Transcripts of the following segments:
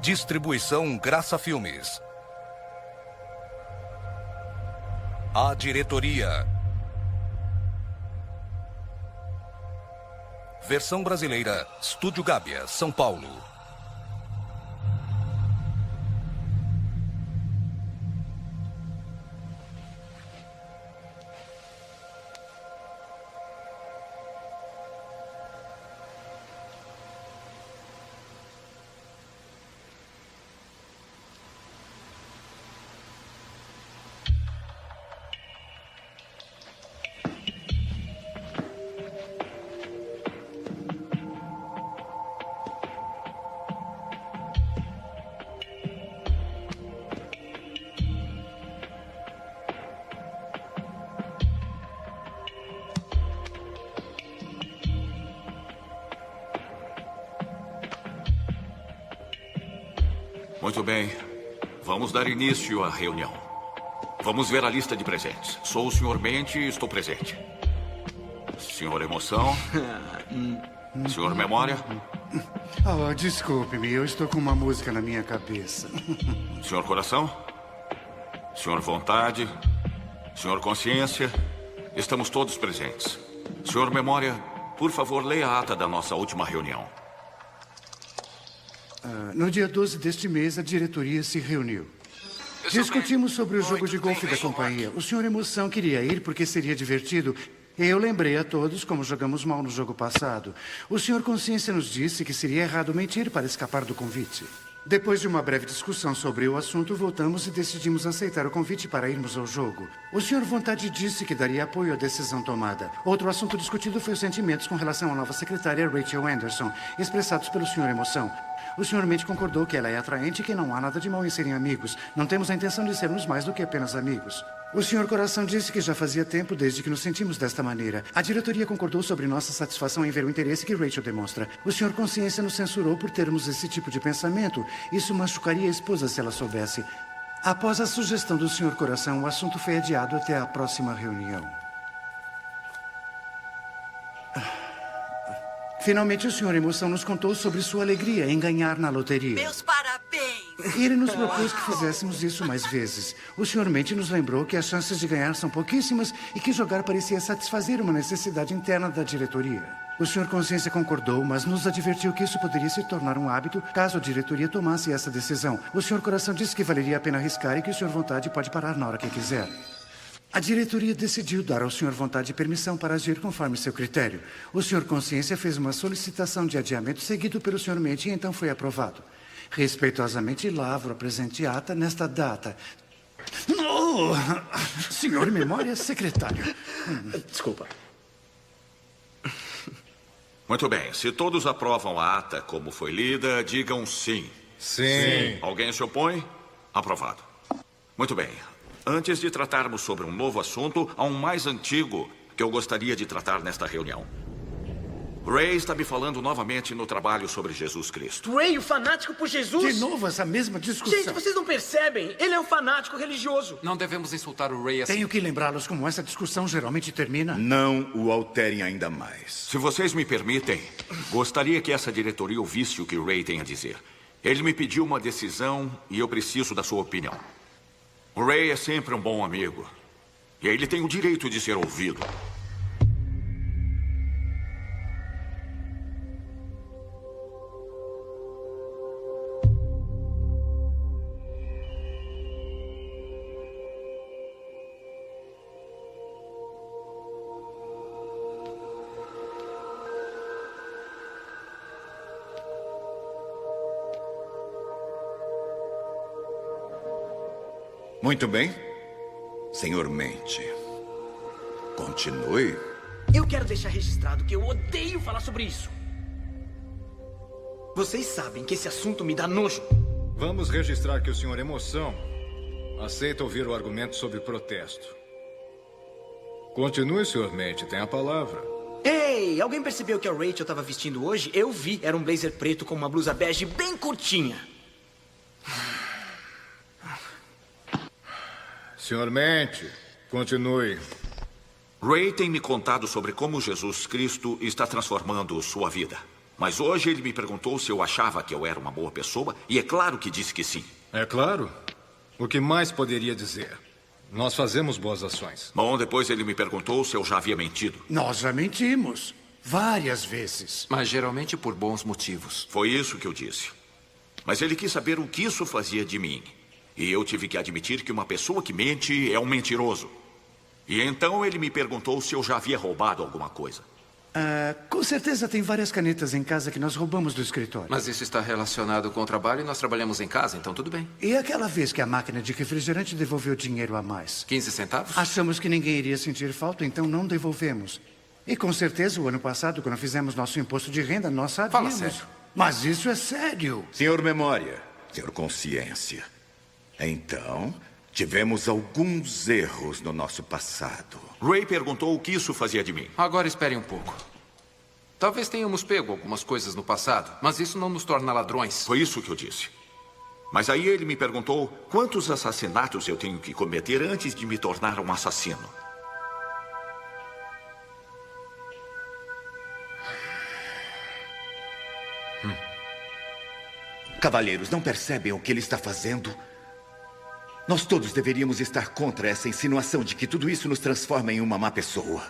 Distribuição Graça Filmes. A diretoria. Versão brasileira, Estúdio Gábia, São Paulo. Muito bem. Vamos dar início à reunião. Vamos ver a lista de presentes. Sou o Sr. Mente e estou presente. Sr. Emoção? Sr. Memória? Oh, desculpe-me, eu estou com uma música na minha cabeça. Sr. Coração? Sr. Vontade? Sr. Consciência? Estamos todos presentes. Sr. Memória, por favor, leia a ata da nossa última reunião. No dia 12 deste mês, a diretoria se reuniu. Discutimos sobre o jogo de golfe da companhia. O Sr. Emoção queria ir porque seria divertido. E eu lembrei a todos como jogamos mal no jogo passado. O Sr. Consciência nos disse que seria errado mentir para escapar do convite. Depois de uma breve discussão sobre o assunto, voltamos e decidimos aceitar o convite para irmos ao jogo. O Sr. Vontade disse que daria apoio à decisão tomada. Outro assunto discutido foi os sentimentos com relação à nova secretária Rachel Anderson, expressados pelo Sr. Emoção. O Sr. Mente concordou que ela é atraente e que não há nada de mal em serem amigos. Não temos a intenção de sermos mais do que apenas amigos. O Sr. Coração disse que já fazia tempo desde que nos sentimos desta maneira. A diretoria concordou sobre nossa satisfação em ver o interesse que Rachel demonstra. O Sr. Consciência nos censurou por termos esse tipo de pensamento. Isso machucaria a esposa se ela soubesse. Após a sugestão do Sr. Coração, o assunto foi adiado até a próxima reunião. Finalmente, o Sr. Emoção nos contou sobre sua alegria em ganhar na loteria. Meus parabéns! E ele nos propôs que fizéssemos isso mais vezes. O Sr. Mente nos lembrou que as chances de ganhar são pouquíssimas e que jogar parecia satisfazer uma necessidade interna da diretoria. O Sr. Consciência concordou, mas nos advertiu que isso poderia se tornar um hábito caso a diretoria tomasse essa decisão. O Sr. Coração disse que valeria a pena arriscar e que o Sr. Vontade pode parar na hora que quiser. A diretoria decidiu dar ao Sr. Vontade permissão para agir conforme seu critério. O Sr. Consciência fez uma solicitação de adiamento seguido pelo Sr. Mente e então foi aprovado. Respeitosamente, lavro a presente ata nesta data. Oh, Sr. Memória, secretário. Desculpa. Muito bem. Se todos aprovam a ata como foi lida, digam sim. Sim. Alguém se opõe? Aprovado. Muito bem. Antes de tratarmos sobre um novo assunto, há um mais antigo que eu gostaria de tratar nesta reunião. Ray está me falando novamente no trabalho sobre Jesus Cristo. Ray, o fanático por Jesus? De novo essa mesma discussão. Gente, vocês não percebem? Ele é um fanático religioso. Não devemos insultar o Ray assim. Tenho que lembrá-los como essa discussão geralmente termina. Não o alterem ainda mais. Se vocês me permitem, gostaria que essa diretoria ouvisse o que Ray tem a dizer. Ele me pediu uma decisão e eu preciso da sua opinião. O Ray é sempre um bom amigo. E ele tem o direito de ser ouvido. Muito bem. Senhor Mente, continue. Eu quero deixar registrado que eu odeio falar sobre isso. Vocês sabem que esse assunto me dá nojo. Vamos registrar que o Sr. Emoção aceita ouvir o argumento sobre protesto. Continue, Sr. Mente, tem a palavra. Ei, alguém percebeu que a Rachel estava vestindo hoje? Eu vi, era um blazer preto com uma blusa bege bem curtinha. Sr. Mente, continue. Ray tem me contado sobre como Jesus Cristo está transformando sua vida. Mas hoje ele me perguntou se eu achava que eu era uma boa pessoa, e é claro que disse que sim. É claro. O que mais poderia dizer? Nós fazemos boas ações. Bom, depois ele me perguntou se eu já havia mentido. Nós já mentimos. Várias vezes. Mas geralmente por bons motivos. Foi isso que eu disse. Mas ele quis saber o que isso fazia de mim. E eu tive que admitir que uma pessoa que mente é um mentiroso. E então ele me perguntou se eu já havia roubado alguma coisa. Com certeza tem várias canetas em casa que nós roubamos do escritório. Mas isso está relacionado com o trabalho e nós trabalhamos em casa, então tudo bem. E aquela vez que a máquina de refrigerante devolveu dinheiro a mais? 15 centavos? Achamos que ninguém iria sentir falta, então não devolvemos. E com certeza, o ano passado, quando fizemos nosso imposto de renda, nós sabíamos. Fala sério. Mas isso é sério. Senhor Memória, senhor Consciência. Então, tivemos alguns erros no nosso passado. Ray perguntou o que isso fazia de mim. Agora espere um pouco. Talvez tenhamos pego algumas coisas no passado, mas isso não nos torna ladrões. Foi isso que eu disse. Mas aí ele me perguntou quantos assassinatos eu tenho que cometer antes de me tornar um assassino. Cavalheiros, não percebem o que ele está fazendo? Nós todos deveríamos estar contra essa insinuação de que tudo isso nos transforma em uma má pessoa.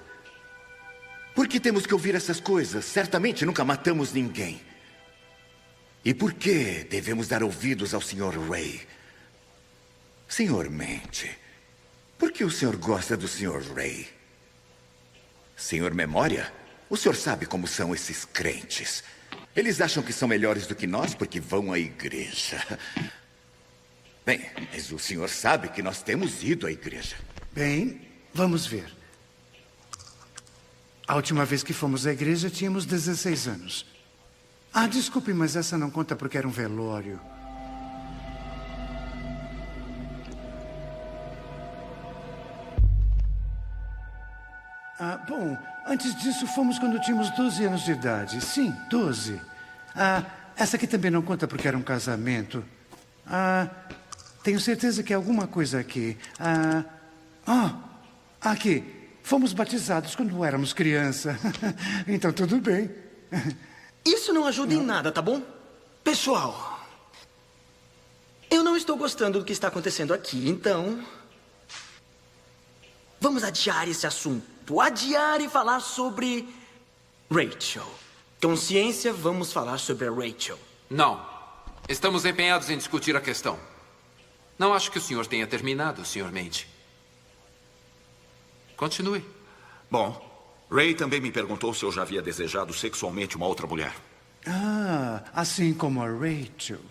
Por que temos que ouvir essas coisas? Certamente nunca matamos ninguém. E por que devemos dar ouvidos ao Sr. Ray? Senhor Mente, por que o senhor gosta do Sr. Ray? Senhor Memória, o senhor sabe como são esses crentes. Eles acham que são melhores do que nós porque vão à igreja. Bem, mas o senhor sabe que nós temos ido à igreja. Bem, vamos ver. A última vez que fomos à igreja, tínhamos 16 anos. Desculpe, mas essa não conta porque era um velório. Bom, antes disso fomos quando tínhamos 12 anos de idade. Sim, 12. Essa aqui também não conta porque era um casamento. Tenho certeza que há alguma coisa aqui. Aqui. Fomos batizados quando éramos criança. Então tudo bem. Isso não ajuda em nada, tá bom? Pessoal, eu não estou gostando do que está acontecendo aqui, então... Vamos adiar esse assunto. Adiar e falar sobre... Rachel. Consciência, vamos falar sobre a Rachel. Não. Estamos empenhados em discutir a questão. Não acho que o senhor tenha terminado, Sr. Mente. Continue. Bom, Ray também me perguntou se eu já havia desejado sexualmente uma outra mulher. Assim como a Rachel.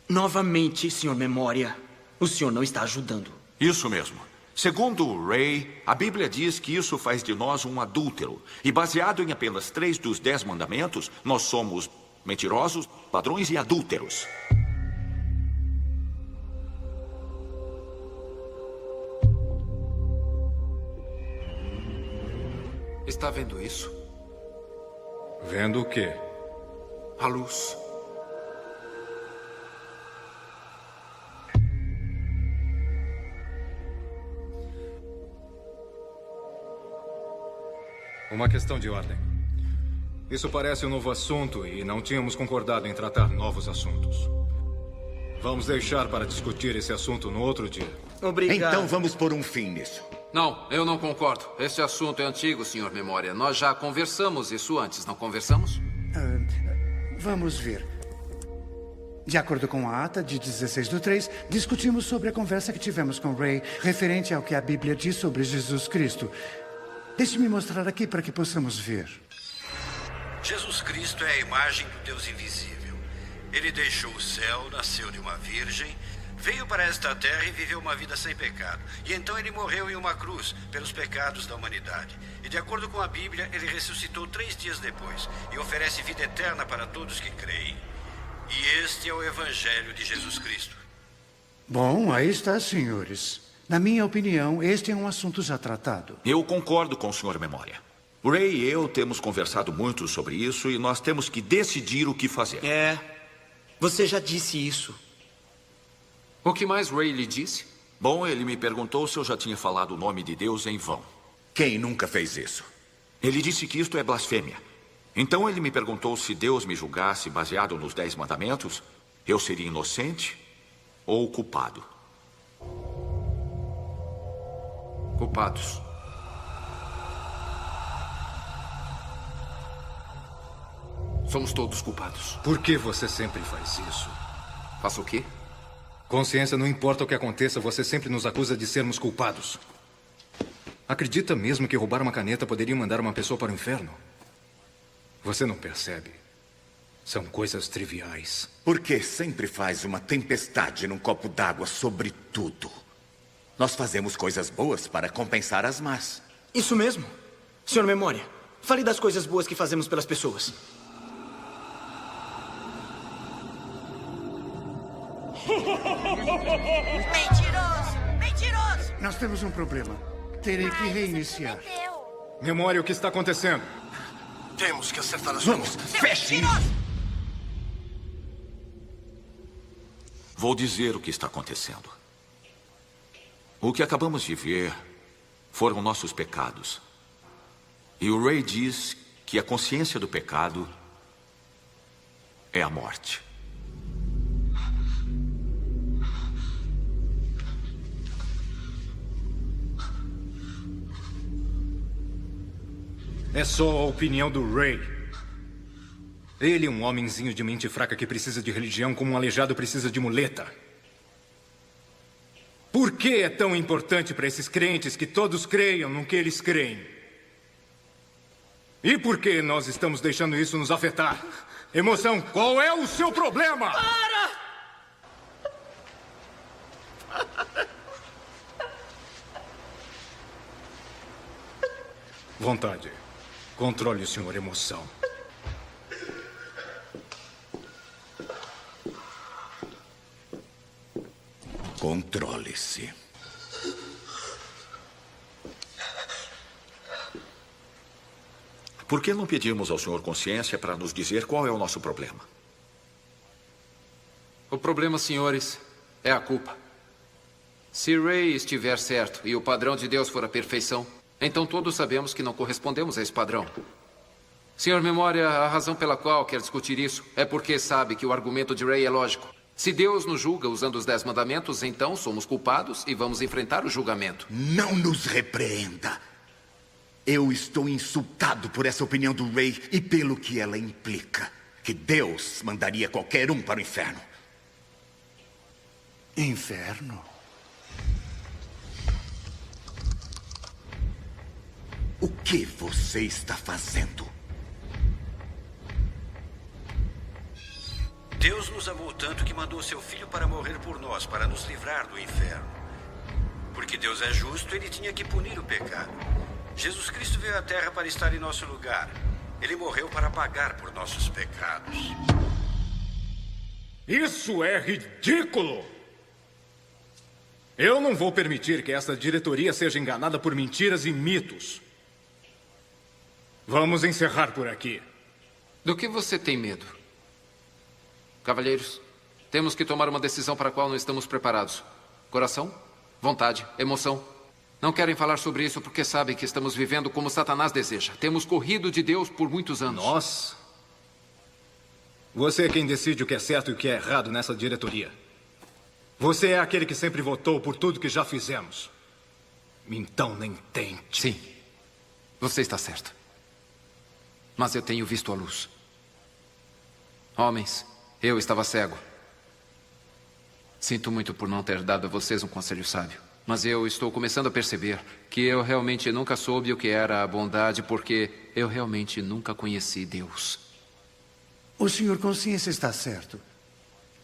Novamente, Sr. Memória, o senhor não está ajudando. Isso mesmo. Segundo Ray, a Bíblia diz que isso faz de nós um adúltero. E baseado em apenas 3 dos 10 mandamentos, nós somos mentirosos, ladrões e adúlteros. Está vendo isso? Vendo o quê? A luz. Uma questão de ordem. Isso parece um novo assunto e não tínhamos concordado em tratar novos assuntos. Vamos deixar para discutir esse assunto no outro dia. Obrigado. Então vamos pôr um fim nisso. Não, eu não concordo. Esse assunto é antigo, Sr. Memória. Nós já conversamos isso antes, não conversamos? Vamos ver. De acordo com a ata de 16/3, discutimos sobre a conversa que tivemos com Ray referente ao que a Bíblia diz sobre Jesus Cristo. Deixe-me mostrar aqui para que possamos ver. Jesus Cristo é a imagem do Deus invisível. Ele deixou o céu, nasceu de uma virgem, veio para esta terra e viveu uma vida sem pecado. E então ele morreu em uma cruz pelos pecados da humanidade. E de acordo com a Bíblia, ele ressuscitou 3 dias depois e oferece vida eterna para todos que creem. E este é o Evangelho de Jesus Cristo. Bom, aí está, senhores. Na minha opinião, este é um assunto já tratado. Eu concordo com o Sr. Memória. Ray e eu temos conversado muito sobre isso e nós temos que decidir o que fazer. Você já disse isso. O que mais Ray lhe disse? Bom, ele me perguntou se eu já tinha falado o nome de Deus em vão. Quem nunca fez isso? Ele disse que isto é blasfêmia. Então ele me perguntou se Deus me julgasse baseado nos 10 mandamentos, eu seria inocente ou culpado. Culpados. Somos todos culpados. Por que você sempre faz isso? Faço o quê? Consciência, não importa o que aconteça, você sempre nos acusa de sermos culpados. Acredita mesmo que roubar uma caneta poderia mandar uma pessoa para o inferno? Você não percebe. São coisas triviais. Por que sempre faz uma tempestade num copo d'água sobre tudo? Nós fazemos coisas boas para compensar as más. Isso mesmo. Senhor Memória, fale das coisas boas que fazemos pelas pessoas. Mentiroso! Mentiroso! Nós temos um problema. Terei que reiniciar. Memória, o que está acontecendo? Temos que acertar as Vamos, feche isso! Vou dizer o que está acontecendo. O que acabamos de ver foram nossos pecados. E o Ray diz que a consciência do pecado é a morte. É só a opinião do Ray. Ele é um homenzinho de mente fraca que precisa de religião como um aleijado precisa de muleta. Por que é tão importante para esses crentes que todos creiam no que eles creem? E por que nós estamos deixando isso nos afetar? Emoção, qual é o seu problema? Para! Vontade. Controle o senhor Emoção. Controle-se. Por que não pedimos ao Senhor Consciência para nos dizer qual é o nosso problema? O problema, senhores, é a culpa. Se Ray estiver certo e o padrão de Deus for a perfeição, então todos sabemos que não correspondemos a esse padrão. Senhor Memória, a razão pela qual quer discutir isso é porque sabe que o argumento de Ray é lógico. Se Deus nos julga usando os 10 mandamentos, então somos culpados e vamos enfrentar o julgamento. Não nos repreenda. Eu estou insultado por essa opinião do Ray e pelo que ela implica. Que Deus mandaria qualquer um para o inferno. Inferno? O que você está fazendo? Deus nos amou tanto que mandou seu filho para morrer por nós, para nos livrar do inferno. Porque Deus é justo, ele tinha que punir o pecado. Jesus Cristo veio à Terra para estar em nosso lugar. Ele morreu para pagar por nossos pecados. Isso é ridículo! Eu não vou permitir que esta diretoria seja enganada por mentiras e mitos. Vamos encerrar por aqui. Do que você tem medo? Cavalheiros, temos que tomar uma decisão para a qual não estamos preparados. Coração, vontade, emoção. Não querem falar sobre isso porque sabem que estamos vivendo como Satanás deseja. Temos corrido de Deus por muitos anos. Nós? Você é quem decide o que é certo e o que é errado nessa diretoria. Você é aquele que sempre votou por tudo que já fizemos. Então nem tente. Sim, você está certo. Mas eu tenho visto a luz. Homens, eu estava cego. Sinto muito por não ter dado a vocês um conselho sábio. Mas eu estou começando a perceber que eu realmente nunca soube o que era a bondade porque eu realmente nunca conheci Deus. O senhor Consciência está certo.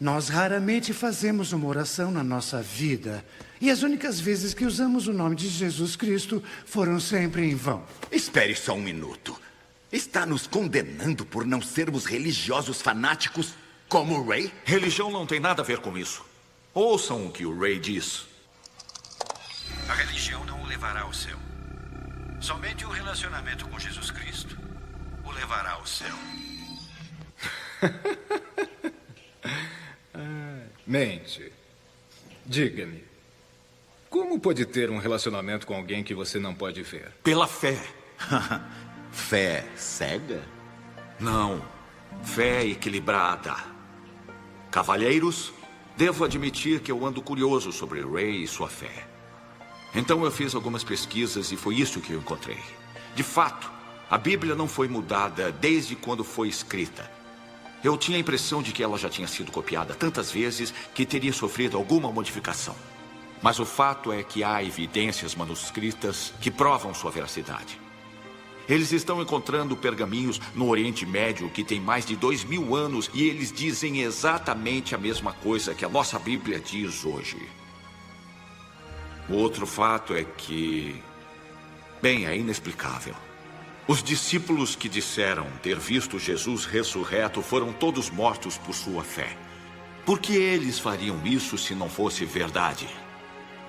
Nós raramente fazemos uma oração na nossa vida. E as únicas vezes que usamos o nome de Jesus Cristo foram sempre em vão. Espere só um minuto. Está nos condenando por não sermos religiosos fanáticos como o Ray? Religião não tem nada a ver com isso. Ouçam o que o Ray diz. A religião não o levará ao céu. Somente um relacionamento com Jesus Cristo o levará ao céu. Mente, diga-me, como pode ter um relacionamento com alguém que você não pode ver? Pela fé. Fé cega? Não. Fé equilibrada. Cavalheiros, devo admitir que eu ando curioso sobre Ray e sua fé. Então eu fiz algumas pesquisas e foi isso que eu encontrei. De fato, a Bíblia não foi mudada desde quando foi escrita. Eu tinha a impressão de que ela já tinha sido copiada tantas vezes que teria sofrido alguma modificação. Mas o fato é que há evidências manuscritas que provam sua veracidade. Eles estão encontrando pergaminhos no Oriente Médio que tem mais de 2000 anos e eles dizem exatamente a mesma coisa que a nossa Bíblia diz hoje. O outro fato é que, bem, é inexplicável. Os discípulos que disseram ter visto Jesus ressurreto foram todos mortos por sua fé. Por que eles fariam isso se não fosse verdade?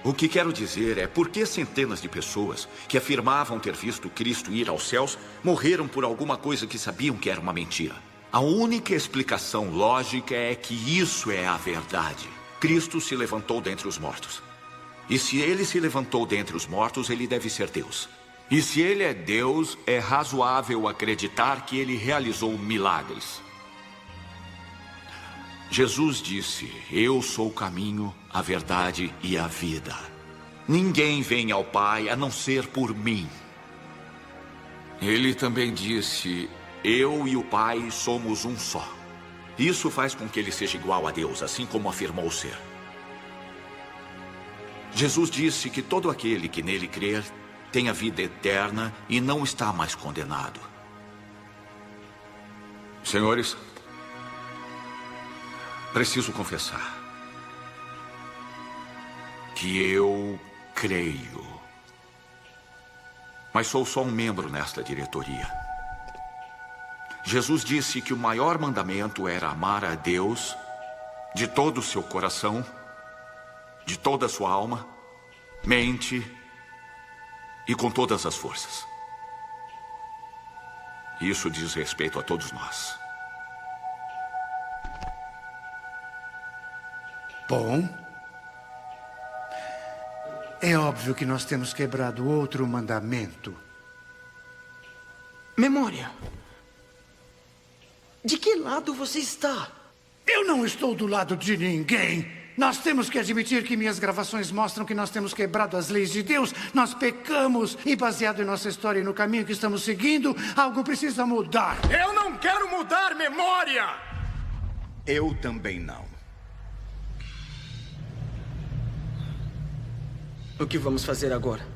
O que quero dizer é por que centenas de pessoas que afirmavam ter visto Cristo ir aos céus morreram por alguma coisa que sabiam que era uma mentira. A única explicação lógica é que isso é a verdade. Cristo se levantou dentre os mortos. E se ele se levantou dentre os mortos, ele deve ser Deus. E se ele é Deus, é razoável acreditar que ele realizou milagres. Jesus disse: eu sou o caminho, a verdade e a vida. Ninguém vem ao Pai a não ser por mim. Ele também disse: eu e o Pai somos um só. Isso faz com que ele seja igual a Deus, assim como afirmou ser. Jesus disse que todo aquele que nele crer tem a vida eterna e não está mais condenado. Senhores, preciso confessar que eu creio, mas sou só um membro nesta diretoria. Jesus disse que o maior mandamento era amar a Deus de todo o seu coração, de toda a sua alma, mente e com todas as forças. Isso diz respeito a todos nós. Bom, é óbvio que nós temos quebrado outro mandamento. Memória. De que lado você está? Eu não estou do lado de ninguém. Nós temos que admitir que minhas gravações mostram que nós temos quebrado as leis de Deus. Nós pecamos e, baseado em nossa história e no caminho que estamos seguindo, algo precisa mudar. Eu não quero mudar, Memória! Eu também não. O que vamos fazer agora?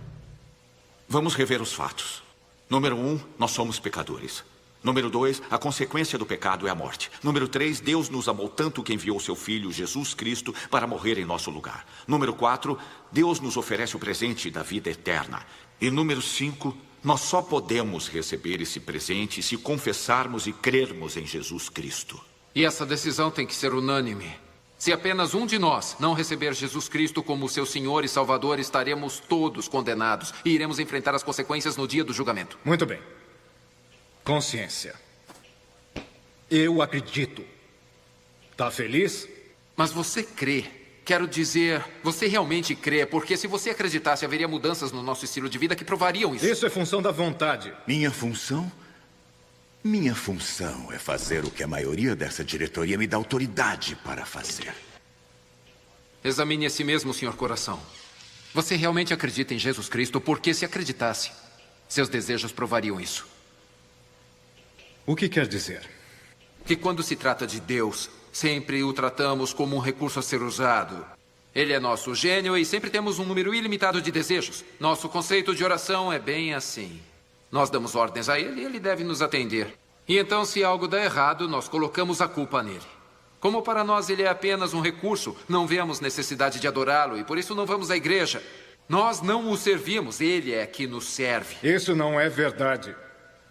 Vamos rever os fatos. Número 1, nós somos pecadores. Número 2, a consequência do pecado é a morte. Número 3, Deus nos amou tanto que enviou seu Filho, Jesus Cristo, para morrer em nosso lugar. Número 4, Deus nos oferece o presente da vida eterna. E número 5, nós só podemos receber esse presente se confessarmos e crermos em Jesus Cristo. E essa decisão tem que ser unânime. Se apenas um de nós não receber Jesus Cristo como seu Senhor e Salvador, estaremos todos condenados e iremos enfrentar as consequências no dia do julgamento. Muito bem. Consciência. Eu acredito. Tá feliz? Mas você crê. Quero dizer, você realmente crê, porque se você acreditasse, haveria mudanças no nosso estilo de vida que provariam isso. Isso é função da vontade. Minha função? Minha função é fazer o que a maioria dessa diretoria me dá autoridade para fazer. Examine a si mesmo, Senhor Coração. Você realmente acredita em Jesus Cristo? Porque se acreditasse, seus desejos provariam isso. O que quer dizer? Que quando se trata de Deus, sempre o tratamos como um recurso a ser usado. Ele é nosso gênio e sempre temos um número ilimitado de desejos. Nosso conceito de oração é bem assim. Nós damos ordens a ele e ele deve nos atender. E então, se algo dá errado, nós colocamos a culpa nele. Como para nós ele é apenas um recurso, não vemos necessidade de adorá-lo e por isso não vamos à igreja. Nós não o servimos, ele é que nos serve. Isso não é verdade.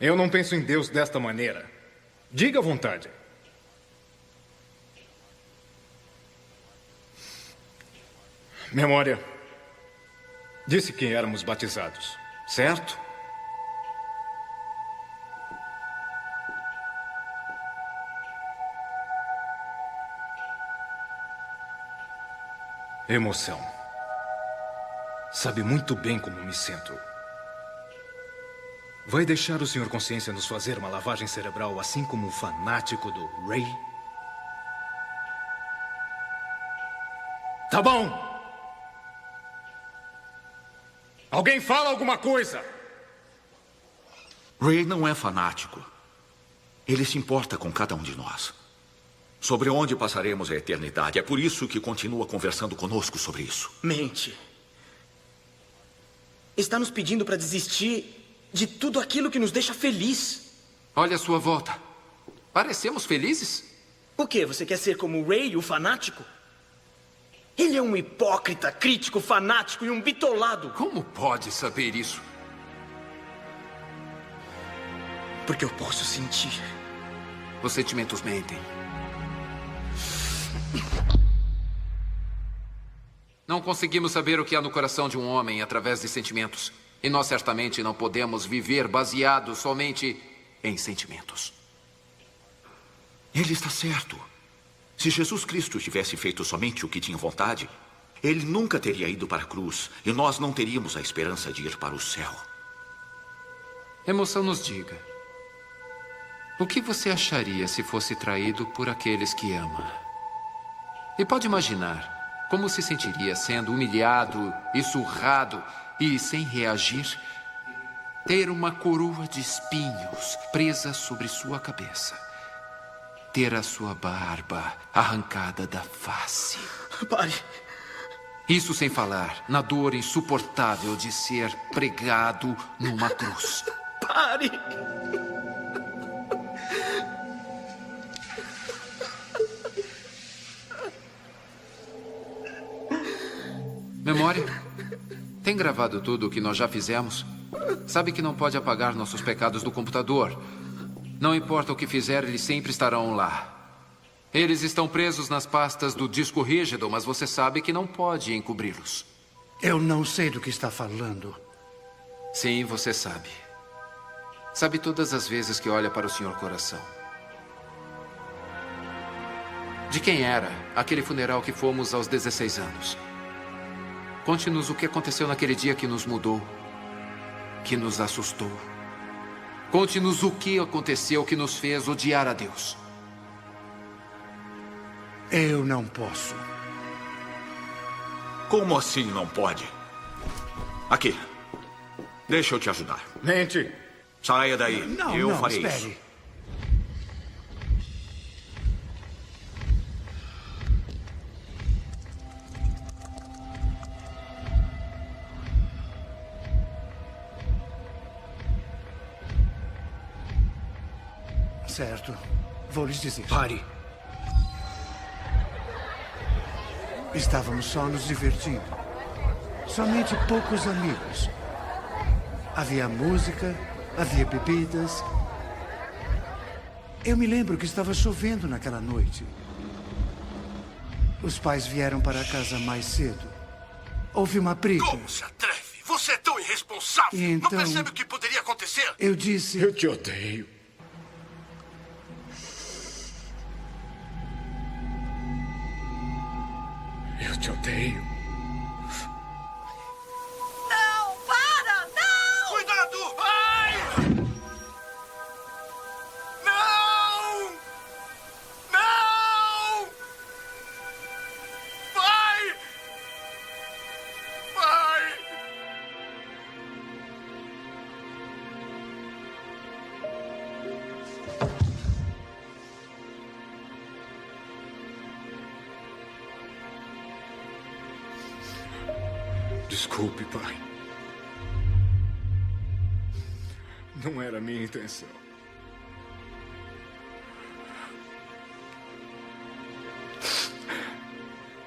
Eu não penso em Deus desta maneira. Diga à vontade. Memória. Disse que éramos batizados, certo? Emoção. Sabe muito bem como me sinto. Vai deixar o Sr. Consciência nos fazer uma lavagem cerebral assim como um fanático do Ray? Tá bom. Alguém fala alguma coisa. Ray não é fanático. Ele se importa com cada um de nós. Sobre onde passaremos a eternidade. É por isso que continua conversando conosco sobre isso. Mente. Está nos pedindo para desistir de tudo aquilo que nos deixa feliz. Olha à sua volta. Parecemos felizes? O quê? Você quer ser como o Ray, o fanático? Ele é um hipócrita, crítico, fanático e um bitolado. Como pode saber isso? Porque eu posso sentir. Os sentimentos mentem. Não conseguimos saber o que há no coração de um homem através de sentimentos. E nós certamente não podemos viver baseados somente em sentimentos. Ele está certo. Se Jesus Cristo tivesse feito somente o que tinha vontade, ele nunca teria ido para a cruz e nós não teríamos a esperança de ir para o céu. Emoção, nos diga. O que você acharia se fosse traído por aqueles que ama? E pode imaginar como se sentiria sendo humilhado e surrado e, sem reagir, ter uma coroa de espinhos presa sobre sua cabeça. Ter a sua barba arrancada da face. Pare. Isso sem falar na dor insuportável de ser pregado numa cruz. Pare. Memória? Tem gravado tudo o que nós já fizemos? Sabe que não pode apagar nossos pecados do computador. Não importa o que fizer, eles sempre estarão lá. Eles estão presos nas pastas do disco rígido, mas você sabe que não pode encobri-los. Eu não sei do que está falando. Sim, você sabe. Sabe todas as vezes que olha para o Senhor Coração. De quem era aquele funeral que fomos aos 16 anos? Conte-nos o que aconteceu naquele dia que nos mudou, que nos assustou. Conte-nos o que aconteceu que nos fez odiar a Deus. Eu não posso. Como assim não pode? Aqui. Deixa eu te ajudar. Mente. Saia daí. Eu farei espere. isso. Certo. Vou lhes dizer. Pare. Estávamos só nos divertindo. Somente poucos amigos. Havia música, havia bebidas. Eu me lembro que estava chovendo naquela noite. Os pais vieram para casa mais cedo. Houve uma briga. Como se atreve? Você é tão irresponsável. E então, não percebe o que poderia acontecer? Eu disse... Eu te odeio. Eu te odeio. Não, para! Não! Cuidado! Ai! Não! Não! Vai! Vai! Desculpe, pai. Não era a minha intenção.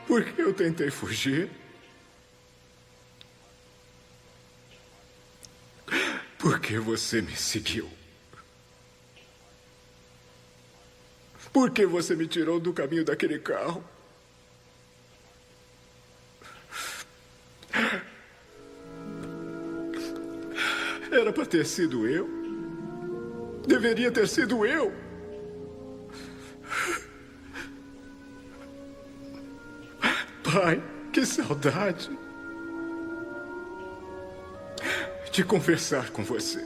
Por que eu tentei fugir? Por que você me seguiu? Por que você me tirou do caminho daquele carro? Era para ter sido eu. Deveria ter sido eu. Pai, que saudade de conversar com você.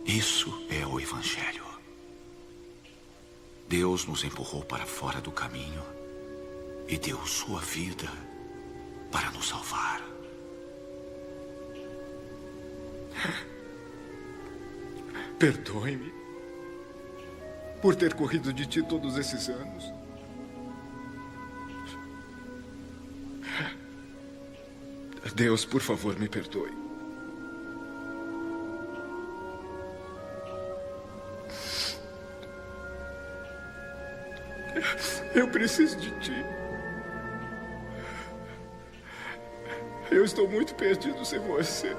Isso é o Evangelho. Deus nos empurrou para fora do caminho e deu sua vida para nos salvar. Perdoe-me por ter corrido de ti todos esses anos. Deus, por favor, me perdoe. Eu preciso de ti. Eu estou muito perdido sem você.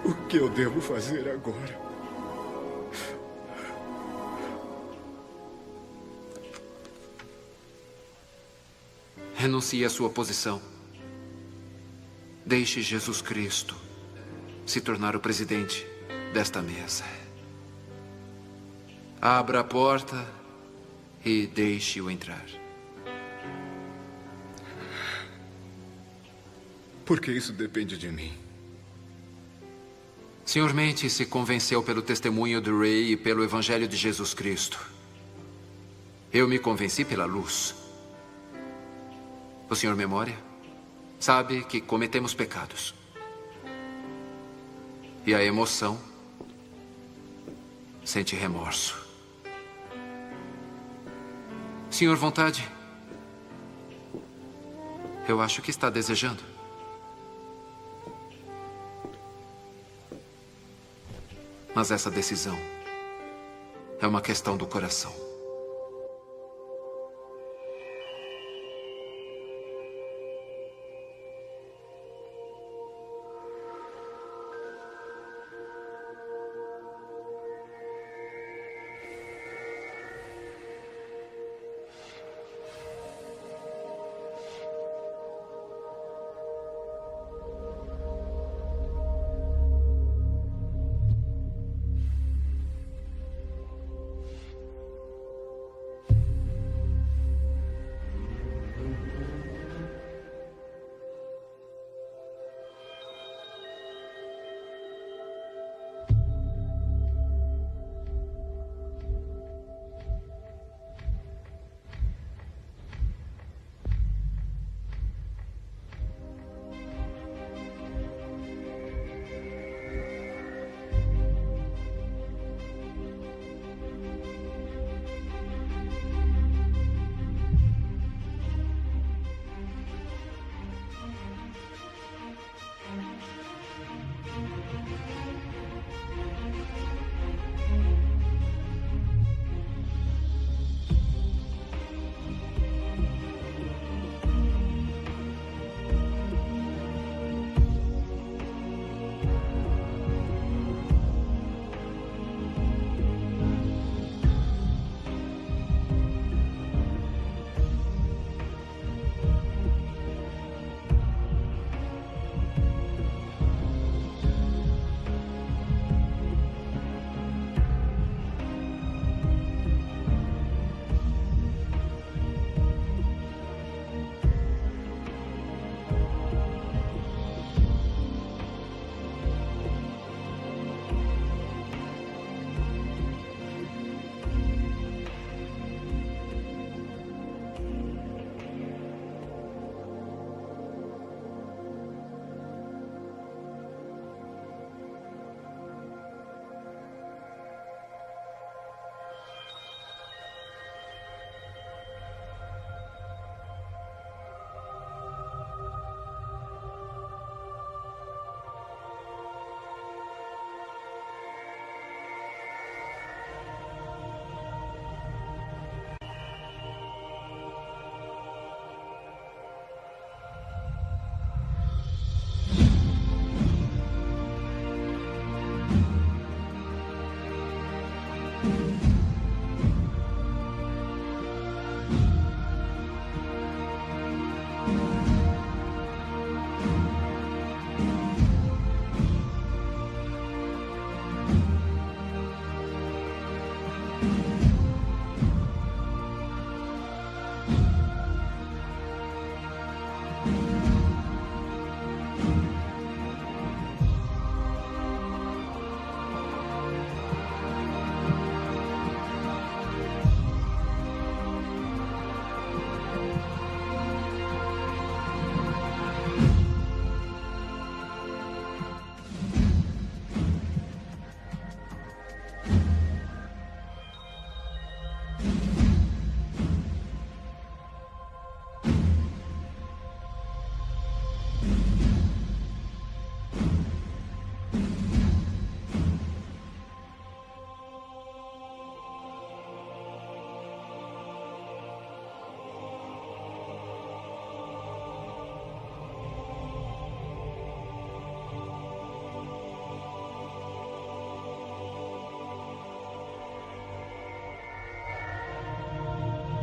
O que eu devo fazer agora? Renuncie à sua posição. Deixe Jesus Cristo se tornar o presidente desta mesa. Abra a porta e deixe-o entrar. Porque isso depende de mim. Sr. Mente se convenceu pelo testemunho do Ray e pelo Evangelho de Jesus Cristo. Eu me convenci pela luz. O Sr. Memória sabe que cometemos pecados. E a emoção sente remorso. Sr. Vontade, eu acho que está desejando. Mas essa decisão é uma questão do coração.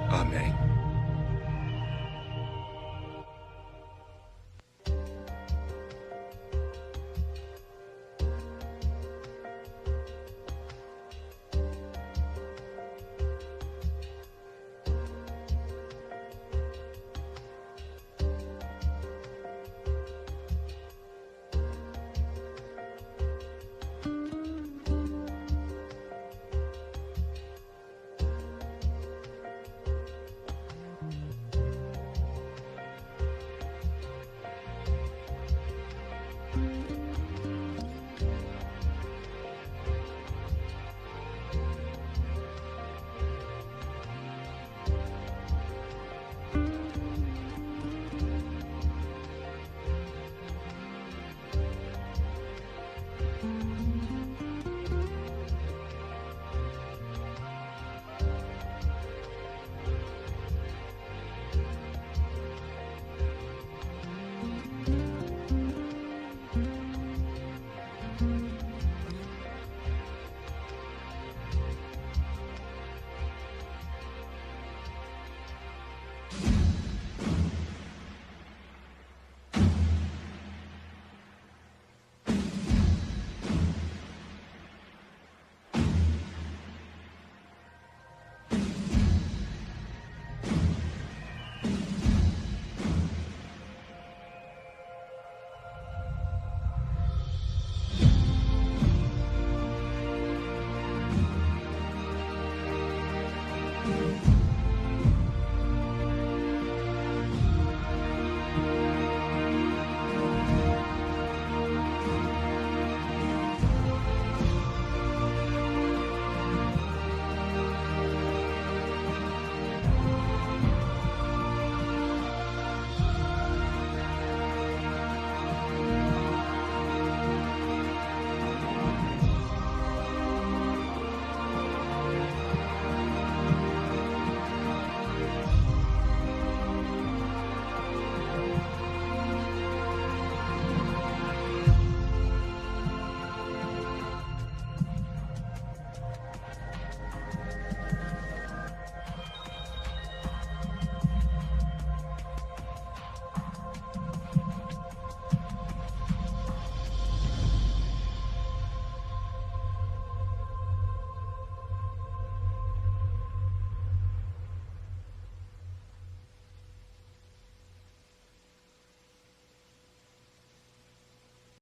Amém.